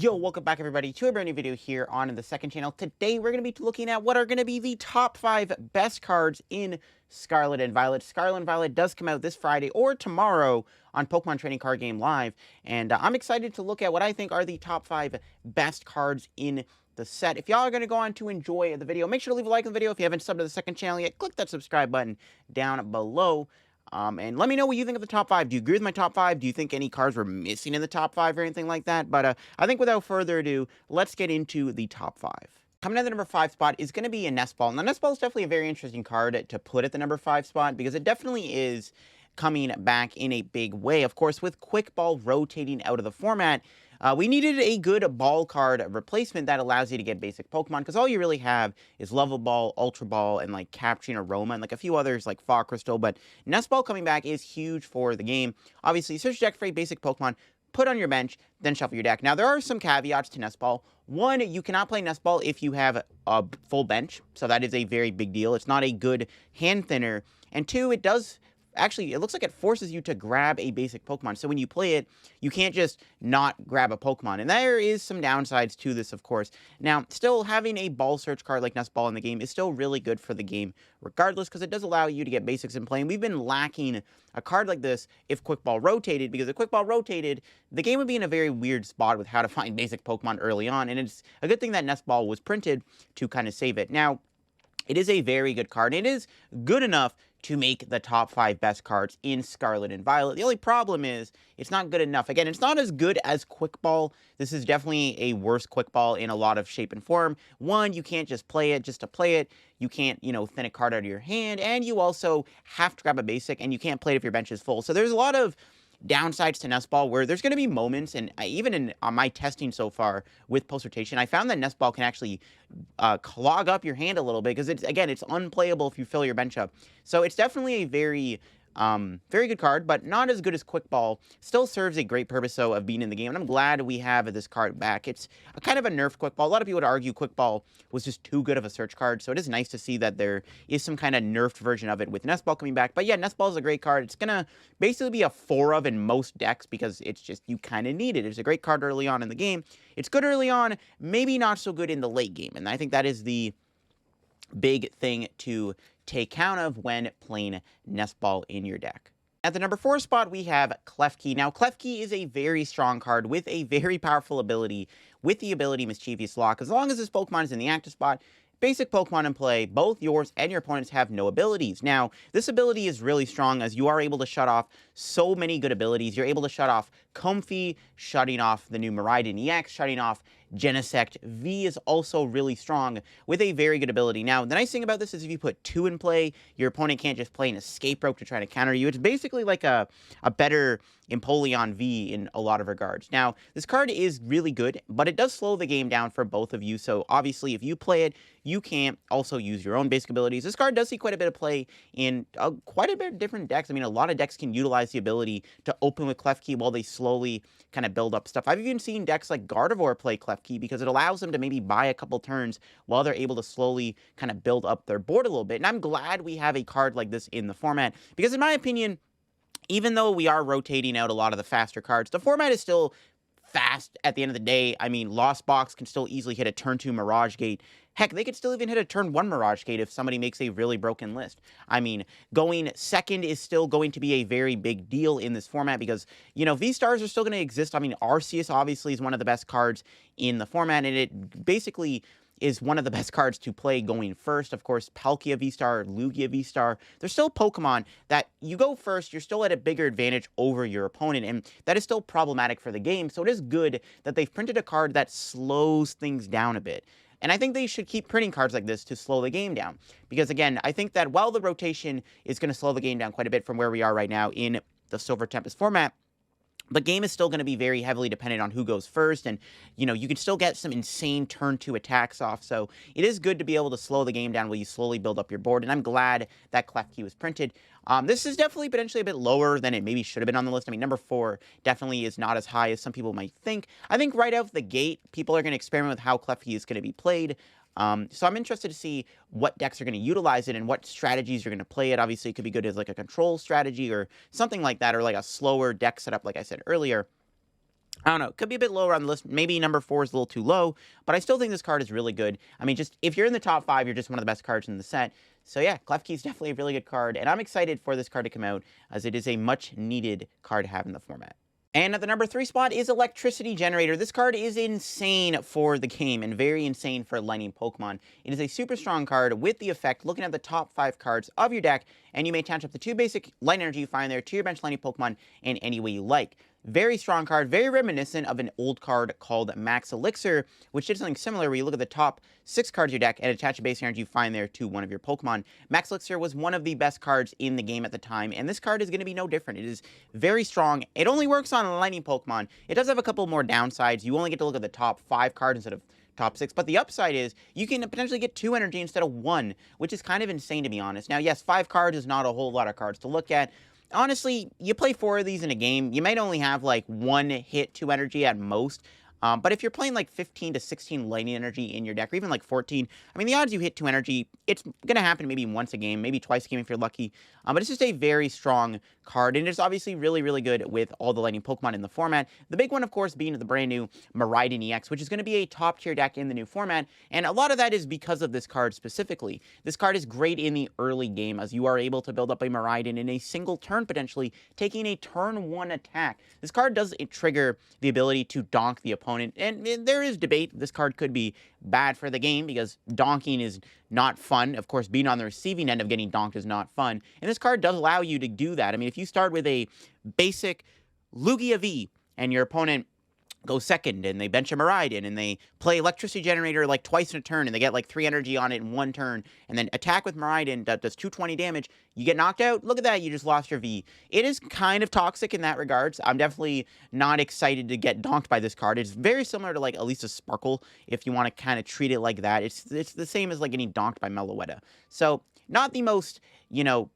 Yo, welcome back everybody to a brand new video here on the second channel. Today we're going to be looking at what are going to be the top 5 best cards in Scarlet and Violet. Scarlet and Violet does come out this Friday or tomorrow on Pokemon Trading Card Game Live, and I'm excited to look at what I think are the top 5 best cards in the set. If y'all are going to go on to enjoy the video, make sure to leave a like on the video. If you haven't subbed to the second channel yet, click that subscribe button down below. And let me know what you think of the top 5. Do you agree with my top 5? Do you think any cards were missing in the top 5 or anything like that? But I think without further ado, let's get into the top 5. Coming at the number 5 spot is going to be a Nest Ball. Now, Nest Ball is definitely a very interesting card to put at the number 5 spot because it definitely is coming back in a big way. Of course, with Quick Ball rotating out of the format, we needed a good ball card replacement that allows you to get basic Pokemon, because all you really have is Level Ball, Ultra Ball, and like Capturing Aroma, and like a few others like Fog Crystal. But Nest Ball coming back is huge for the game. Obviously, search your deck for a basic Pokemon, put on your bench, then shuffle your deck. Now, there are some caveats to Nest Ball. One, you cannot play Nest Ball if you have a full bench, so that is a very big deal. It's not a good hand thinner. And two, it does... Actually, it looks like it forces you to grab a basic Pokemon. So when you play it, you can't just not grab a Pokemon. And there is some downsides to this, of course. Now, still having a ball search card like Nest Ball in the game is still really good for the game regardless, because it does allow you to get basics in play. And we've been lacking a card like this if Quick Ball rotated, because if Quick Ball rotated, the game would be in a very weird spot with how to find basic Pokemon early on. And it's a good thing that Nest Ball was printed to kind of save it. Now, it is a very good card. It is good enough to make the top 5 best cards in Scarlet and Violet. The only problem is it's not good enough. Again, it's not as good as Quick Ball. This is definitely a worse Quick Ball in a lot of shape and form. One, you can't just play it just to play it. You can't, thin a card out of your hand, and you also have to grab a basic, and you can't play it if your bench is full. So there's a lot of downsides to Nest Ball where there's going to be moments, and even on my testing so far with post-rotation, I found that Nest Ball can actually clog up your hand a little bit, because it's unplayable if you fill your bench up. So it's definitely a very good card, but not as good as Quick Ball. Still serves a great purpose, though, of being in the game, and I'm glad we have this card back. It's a kind of a nerfed Quick Ball. A lot of people would argue Quick Ball was just too good of a search card, so it is nice to see that there is some kind of nerfed version of it with Nest Ball coming back. But yeah, Nest Ball is a great card. It's gonna basically be a 4 of in most decks, because it's just, you kind of need it. It's a great card early on in the game. It's good early on, maybe not so good in the late game, and I think that is the big thing to take count of when playing Nest Ball in your deck. At the number 4 spot, we have Klefki. Now, Klefki is a very strong card with a very powerful ability, with the ability Mischievous Lock. As long as this Pokemon is in the active spot, basic Pokemon in play, both yours and your opponents have no abilities. Now, this ability is really strong, as you are able to shut off so many good abilities. You're able to shut off Comfey, shutting off the new Miraidon EX, shutting off Genesect. V is also really strong with a very good ability. Now, the nice thing about this is if you put 2 in play, your opponent can't just play an escape rope to try to counter you. It's basically like a better Empoleon V in a lot of regards. Now, this card is really good, but it does slow the game down for both of you. So obviously, if you play it, you can't also use your own basic abilities. This card does see quite a bit of play in quite a bit of different decks. I mean, a lot of decks can utilize the ability to open with Klefki while they slowly kind of build up stuff. I've even seen decks like Gardevoir play Klefki because it allows them to maybe buy a couple turns while they're able to slowly kind of build up their board a little bit. And I'm glad we have a card like this in the format, because in my opinion, even though we are rotating out a lot of the faster cards, the format is still fast at the end of the day. I mean, Lost Box can still easily hit a turn 2 Mirage Gate. Heck, they could still even hit a turn 1 Mirage Gate if somebody makes a really broken list. I mean, going second is still going to be a very big deal in this format because, V-Stars are still going to exist. I mean, Arceus obviously is one of the best cards in the format, and it basically is one of the best cards to play going first. Of course, Palkia V-Star, Lugia V-Star. There's still Pokemon that you go first, you're still at a bigger advantage over your opponent, and that is still problematic for the game. So it is good that they've printed a card that slows things down a bit. And I think they should keep printing cards like this to slow the game down. Because again, I think that while the rotation is going to slow the game down quite a bit from where we are right now in the Silver Tempest format, the game is still going to be very heavily dependent on who goes first, and, you can still get some insane turn 2 attacks off, so it is good to be able to slow the game down while you slowly build up your board, and I'm glad that Klefki was printed. This is definitely potentially a bit lower than it maybe should have been on the list. I mean, number 4 definitely is not as high as some people might think. I think right out the gate, people are going to experiment with how Klefki is going to be played. So I'm interested to see what decks are going to utilize it and what strategies you're going to play it. Obviously, it could be good as like a control strategy or something like that, or like a slower deck setup, like I said earlier. I don't know. Could be a bit lower on the list. Maybe number 4 is a little too low, but I still think this card is really good. I mean, just if you're in the top 5, you're just one of the best cards in the set. So yeah, Klefki is definitely a really good card, and I'm excited for this card to come out, as it is a much-needed card to have in the format. And at the number 3 spot is Electricity Generator. This card is insane for the game and very insane for Lightning Pokemon. It is a super strong card with the effect, looking at the top 5 cards of your deck, and you may attach up to 2 basic Light Energy you find there to your bench Lightning Pokemon in any way you like. Very strong card, very reminiscent of an old card called Max Elixir, which did something similar where you look at the top 6 cards of your deck and attach a basic energy you find there to one of your Pokemon. Max Elixir was one of the best cards in the game at the time, and this card is going to be no different. It is very strong. It only works on Lightning Pokemon. It does have a couple more downsides. You only get to look at the top 5 cards instead of top 6, but the upside is you can potentially get 2 energy instead of 1, which is kind of insane, to be honest. Now, yes, 5 cards is not a whole lot of cards to look at. Honestly, you play 4 of these in a game, you might only have like 1 hit 2 energy at most. But if you're playing like 15 to 16 lightning energy in your deck, or even like 14, I mean, the odds you hit 2 energy, it's going to happen maybe once a game, maybe twice a game if you're lucky. But it's just a very strong card, and it's obviously really, really good with all the lightning Pokemon in the format. The big one, of course, being the brand new Miraidon EX, which is going to be a top tier deck in the new format, and a lot of that is because of this card specifically. This card is great in the early game, as you are able to build up a Miraidon in a single turn, potentially, taking a turn 1 attack. This card does trigger the ability to donk the opponent, and there is debate. This card could be bad for the game, because donking is not fun. Of course, being on the receiving end of getting donked is not fun, and this card does allow you to do that. I mean, if you start with a basic Lugia V, and your opponent goes second, and they bench a Miraidon, and they play Electricity Generator like twice in a turn, and they get like 3 energy on it in 1 turn, and then attack with Miraidon that does 220 damage, you get knocked out. Look at that, you just lost your V. It is kind of toxic in that regards. I'm definitely not excited to get donked by this card. It's very similar to like Elisa Sparkle, if you want to kind of treat it like that. It's the same as like getting donked by Meloetta. So, not the most, you know,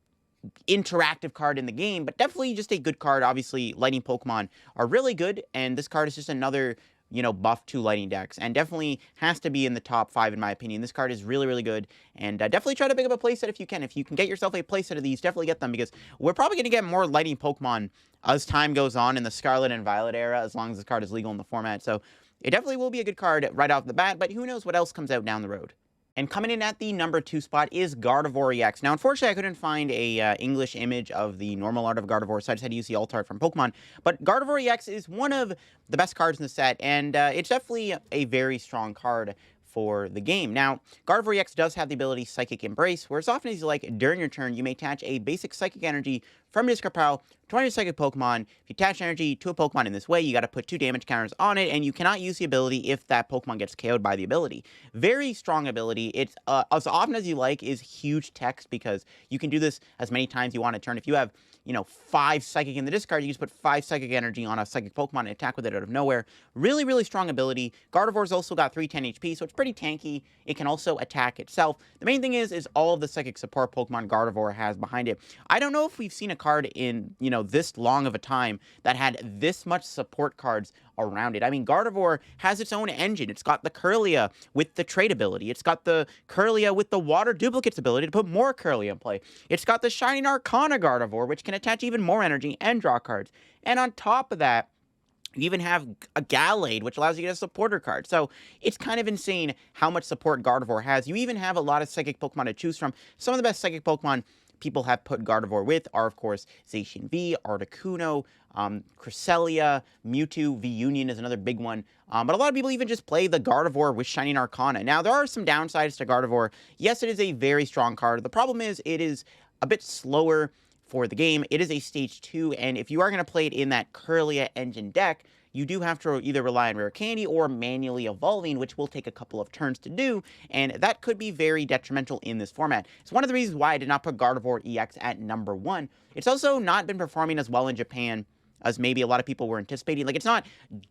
interactive card in the game, but definitely just a good card. Obviously, Lightning Pokemon are really good, and this card is just another, you know, buff to Lightning decks, and definitely has to be in the top 5 in my opinion. This card is really, really good, and definitely try to pick up a playset if you can. If you can get yourself a playset of these, definitely get them, because we're probably going to get more Lightning Pokemon as time goes on in the Scarlet and Violet era, as long as this card is legal in the format. So it definitely will be a good card right off the bat, but who knows what else comes out down the road. And coming in at the number 2 spot is Gardevoir EX. Now, unfortunately, I couldn't find a English image of the normal art of Gardevoir, so I just had to use the alt art from Pokemon. But Gardevoir EX is one of the best cards in the set, and it's definitely a very strong card for the game. Now, Gardevoir EX does have the ability Psychic Embrace, where as often as you like, during your turn, you may attach a basic Psychic Energy from your discard pile to one of your Psychic Pokemon. If you attach energy to a Pokemon in this way, you got to put 2 damage counters on it, and you cannot use the ability if that Pokemon gets KO'd by the ability. Very strong ability. It's as often as you like is huge text, because you can do this as many times you want to turn. If you have, you know, 5 Psychic in the discard, you just put 5 Psychic Energy on a Psychic Pokemon and attack with it out of nowhere. Really, really strong ability. Gardevoir's also got 310 HP, so it's pretty tanky. It can also attack itself. The main thing is all of the Psychic support Pokemon Gardevoir has behind it. I don't know if we've seen a card in, you know, this long of a time that had this much support cards around it. I mean, Gardevoir has its own engine. It's got the Kirlia with the trade ability. It's got the Kirlia with the water duplicates ability to put more Kirlia in play. It's got the Shining Arcana Gardevoir, which can attach even more energy and draw cards. And on top of that, you even have a Gallade, which allows you to get a supporter card. So it's kind of insane how much support Gardevoir has. You even have a lot of Psychic Pokemon to choose from. Some of the best Psychic Pokemon people have put Gardevoir with are, of course, Zacian V, Articuno, Cresselia, Mewtwo, V-Union is another big one. But a lot of people even just play the Gardevoir with Shining Arcana. Now, there are some downsides to Gardevoir. Yes, it is a very strong card. The problem is it is a bit slower for the game. It is a stage 2, and if you are going to play it in that Kirlia engine deck, you do have to either rely on Rare Candy or manually evolving, which will take a couple of turns to do, and that could be very detrimental in this format. It's one of the reasons why I did not put Gardevoir EX at number 1. It's also not been performing as well in Japan as maybe a lot of people were anticipating. Like, it's not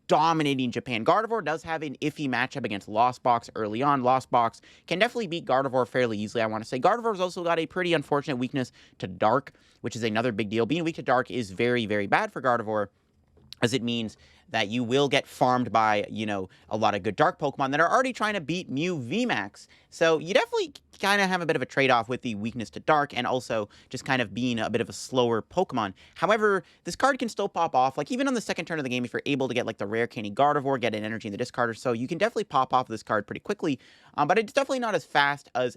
dominating Japan. Gardevoir does have an iffy matchup against Lost Box early on. Lost Box can definitely beat Gardevoir fairly easily, I want to say. Gardevoir's also got a pretty unfortunate weakness to Dark, which is another big deal. Being weak to Dark is very, very bad for Gardevoir. as it means that you will get farmed by, a lot of good dark Pokemon that are already trying to beat Mew VMAX. So you definitely kind of have a bit of a trade-off with the weakness to dark and also just kind of being a bit of a slower Pokemon. However, this card can still pop off, like even on the second turn of the game, if you're able to get like the rare candy Gardevoir, get an energy in the discard or so, you can definitely pop off this card pretty quickly. But it's definitely not as fast as,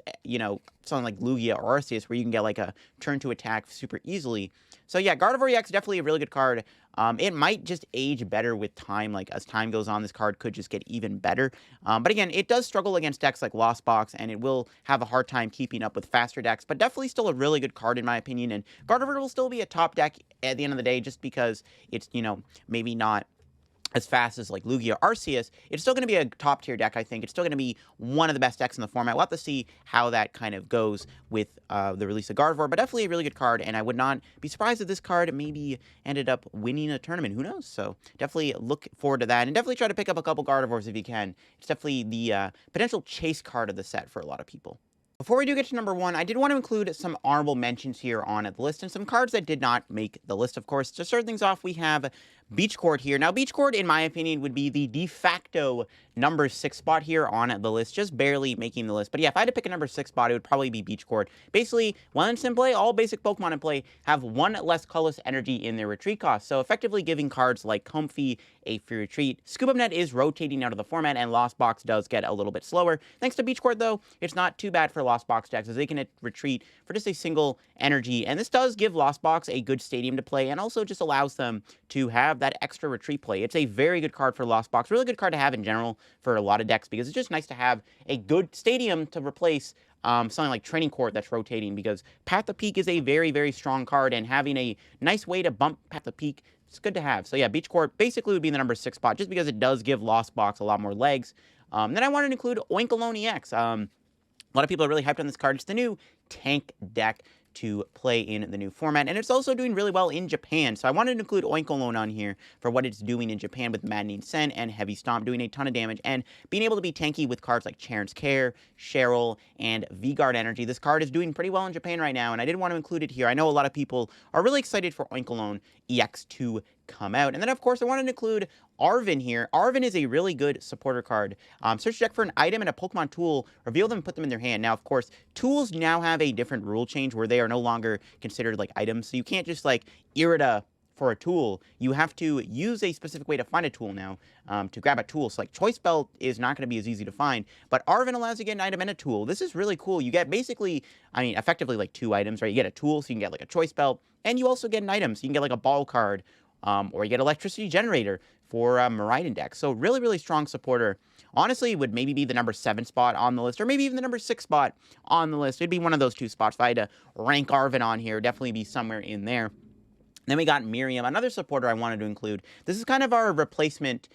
something like Lugia or Arceus, where you can get like a turn to attack super easily. So yeah, Gardevoir EX definitely a really good card. It might just age better with time. Like, as time goes on, this card could just get even better. But again, it does struggle against decks like Lost Box, and it will have a hard time keeping up with faster decks, but definitely still a really good card in my opinion. And Gardevoir will still be a top deck at the end of the day, just because it's, maybe not as fast as like Lugia or Arceus. It's still going to be a top tier deck, I think. It's still going to be one of the best decks in the format. We'll have to see how that kind of goes with the release of Gardevoir, but definitely a really good card, and I would not be surprised if this card maybe ended up winning a tournament. Who knows? So definitely look forward to that, and definitely try to pick up a couple Gardevoirs if you can. It's definitely the potential chase card of the set for a lot of people. Before we do get to number 1, I did want to include some honorable mentions here on the list, and some cards that did not make the list, of course. To start things off, we have Beach Court here. Now, Beach Court, in my opinion, would be the de facto number 6 spot here on the list, just barely making the list. But yeah, if I had to pick a number 6 spot, it would probably be Beach Court. Basically, once in play, all basic Pokemon in play have 1 less colorless energy in their retreat cost, so effectively giving cards like Comfey a free retreat. Scuba Net is rotating out of the format, and Lost Box does get a little bit slower. Thanks to Beach Court, though, it's not too bad for Lost Box decks, as they can retreat for just a single energy, and this does give Lost Box a good stadium to play, and also just allows them to have that extra retreat play. It's a very good card for Lost Box, really good card to have in general for a lot of decks, because it's just nice to have a good stadium to replace something like Training Court that's rotating, because Path of Peak is a very, very strong card, and having a nice way to bump Path of Peak, it's good to have. So yeah, Beach Court basically would be the number 6 spot, just because it does give Lost Box a lot more legs. Then I wanted to include Oinkologne EX. A lot of people are really hyped on this card. It's the new tank deck to play in the new format, and it's also doing really well in Japan, so I wanted to include Oinkologne on here for what it's doing in Japan with Maddening Sen and Heavy Stomp, doing a ton of damage, and being able to be tanky with cards like Charon's Care, Cheryl, and V-Guard Energy. This card is doing pretty well in Japan right now, and I did want to include it here. I know a lot of people are really excited for Oinkologne EX to come out. And then, of course, I wanted to include Arven here. Arven is a really good supporter card. Search deck for an item and a Pokemon tool, reveal them, and put them in their hand. Now, of course, tools now have a different rule change where they are no longer considered like items. So you can't just like Irida for a tool. You have to use a specific way to find a tool now to grab a tool. So like Choice Belt is not going to be as easy to find, but Arven allows you to get an item and a tool. This is really cool. You get basically, effectively like 2 items, right? You get a tool, so you can get like a Choice Belt, and you also get an item, so you can get like a ball card, or you get Electricity Generator for a Miraidon deck. So really, really strong supporter. Honestly, would maybe be the number 7 spot on the list, or maybe even the number 6 spot on the list. It'd be one of those 2 spots. If I had to rank Arven on here, definitely be somewhere in there. Then we got Miriam, another supporter I wanted to include. This is kind of our replacement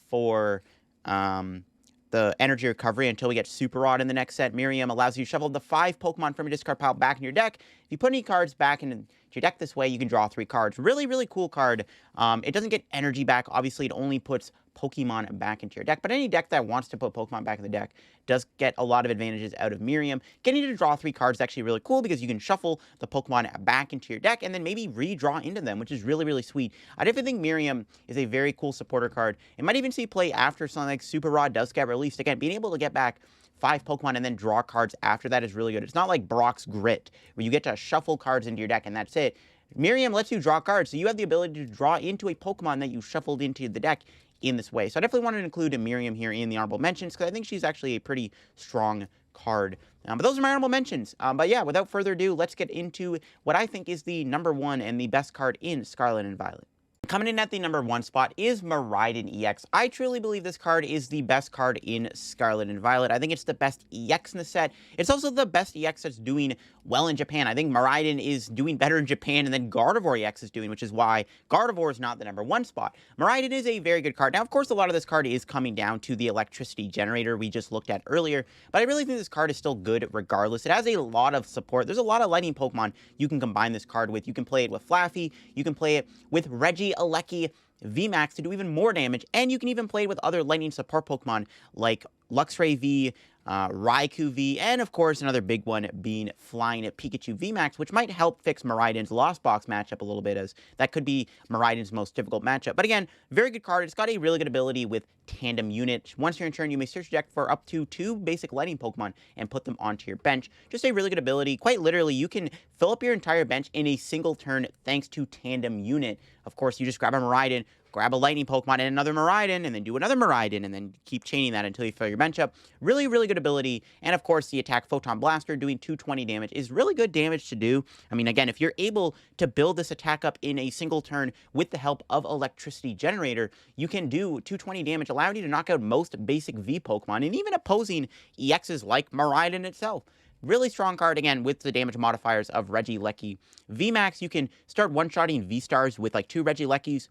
for the energy recovery until we get Super Rod in the next set. Miriam allows you to shuffle the 5 Pokemon from your discard pile back in your deck. If you put any cards back into your deck this way, you can draw 3 cards. Really, really cool card. It doesn't get energy back. Obviously, it only puts Pokemon back into your deck, but any deck that wants to put Pokemon back in the deck does get a lot of advantages out of Miriam. Getting to draw 3 cards is actually really cool, because you can shuffle the Pokemon back into your deck and then maybe redraw into them, which is really, really sweet. I definitely think Miriam is a very cool supporter card. It might even see play after something like Super Rod does get released. Again, being able to get back 5 Pokemon and then draw cards after that is really good. It's not like Brock's Grit, where you get to shuffle cards into your deck and that's it. Miriam lets you draw cards, so you have the ability to draw into a Pokemon that you shuffled into the deck in this way. So I definitely wanted to include a Miriam here in the honorable mentions, because I think she's actually a pretty strong card. But those are my honorable mentions. But yeah, without further ado, let's get into what I think is the number 1 and the best card in Scarlet and Violet. Coming in at the number 1 spot is Miraidon EX. I truly believe this card is the best card in Scarlet and Violet. I think it's the best EX in the set. It's also the best EX that's doing well in Japan. I think Miraidon is doing better in Japan than Gardevoir EX is doing, which is why Gardevoir is not the number 1 spot. Miraidon is a very good card. Now, of course, a lot of this card is coming down to the Electricity Generator we just looked at earlier, but I really think this card is still good regardless. It has a lot of support. There's a lot of Lightning Pokemon you can combine this card with. You can play it with Flaffy. You can play it with Reggie, Alecki, VMAX to do even more damage, and you can even play it with other Lightning support Pokemon like Luxray V, Raikou V, and of course another big one being Flying Pikachu VMAX, which might help fix Miraidon's Lost Box matchup a little bit, as that could be Miraidon's most difficult matchup. But again, very good card. It's got a really good ability with Tandem Unit. Once you're in turn, you may search your deck for up to 2 basic Lightning Pokemon and put them onto your bench. Just a really good ability. Quite literally, you can fill up your entire bench in a single turn thanks to Tandem Unit. Of course, you just grab a Miraidon, grab a Lightning Pokemon and another Miraidon, and then do another Miraidon, and then keep chaining that until you fill your bench up. Really, really good ability. And of course, the attack Photon Blaster doing 220 damage is really good damage to do. I mean, again, if you're able to build this attack up in a single turn with the help of Electricity Generator, you can do 220 damage, allowing you to knock out most basic V Pokemon, and even opposing EXs like Miraidon itself. Really strong card, again, with the damage modifiers of Regieleki. VMAX, you can start one-shotting V-Stars with like 2 Regielekis.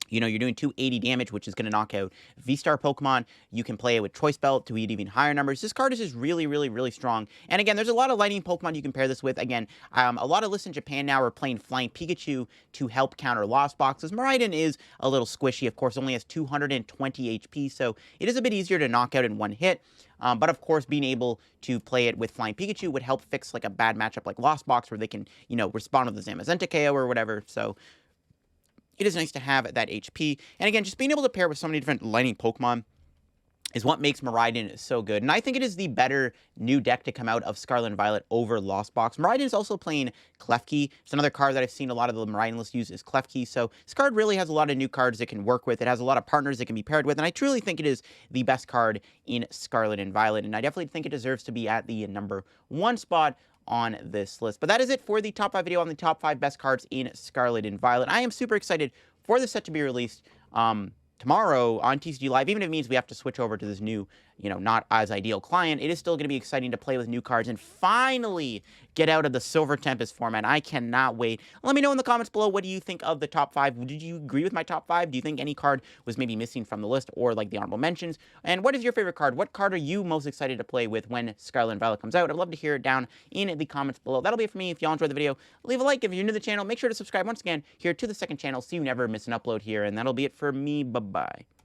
You know, you're doing 280 damage, which is going to knock out V-Star Pokemon. You can play it with Choice Belt to eat even higher numbers. This card is just really, really, really strong. And again, there's a lot of Lightning Pokemon you can pair this with. Again, a lot of lists in Japan now are playing Flying Pikachu to help counter Lost Boxes. Miraidon is a little squishy, of course, only has 220 HP, so it is a bit easier to knock out in one hit. But of course, being able to play it with Flying Pikachu would help fix like a bad matchup like Lost Box, where they can, you know, respond to the Zamazenta KO or whatever. So it is nice to have that HP. And again, just being able to pair with so many different Lightning Pokemon is what makes Miraidon so good. And I think it is the better new deck to come out of Scarlet and Violet over Lost Box. Miraidon is also playing Klefki. It's another card that I've seen a lot of the Miraidon lists use is Klefki. So this card really has a lot of new cards it can work with. It has a lot of partners it can be paired with. And I truly think it is the best card in Scarlet and Violet. And I definitely think it deserves to be at the #1 spot on this list. But that is it for the top 5 video on the top 5 best cards in Scarlet and Violet. I am super excited for this set to be released tomorrow on TCG Live. Even if it means we have to switch over to this new, you know, not as ideal client, it is still going to be exciting to play with new cards and finally get out of the Silver Tempest format. I cannot wait. Let me know in the comments below, what do you think of the top 5? Did you agree with my top 5? Do you think any card was maybe missing from the list, or like the honorable mentions? And what is your favorite card? What card are you most excited to play with when Scarlet and Violet comes out? I'd love to hear it down in the comments below. That'll be it for me. If y'all enjoyed the video, leave a like. If you're new to the channel, make sure to subscribe once again here to the second channel so you never miss an upload here. And that'll be it for me. Bye-bye.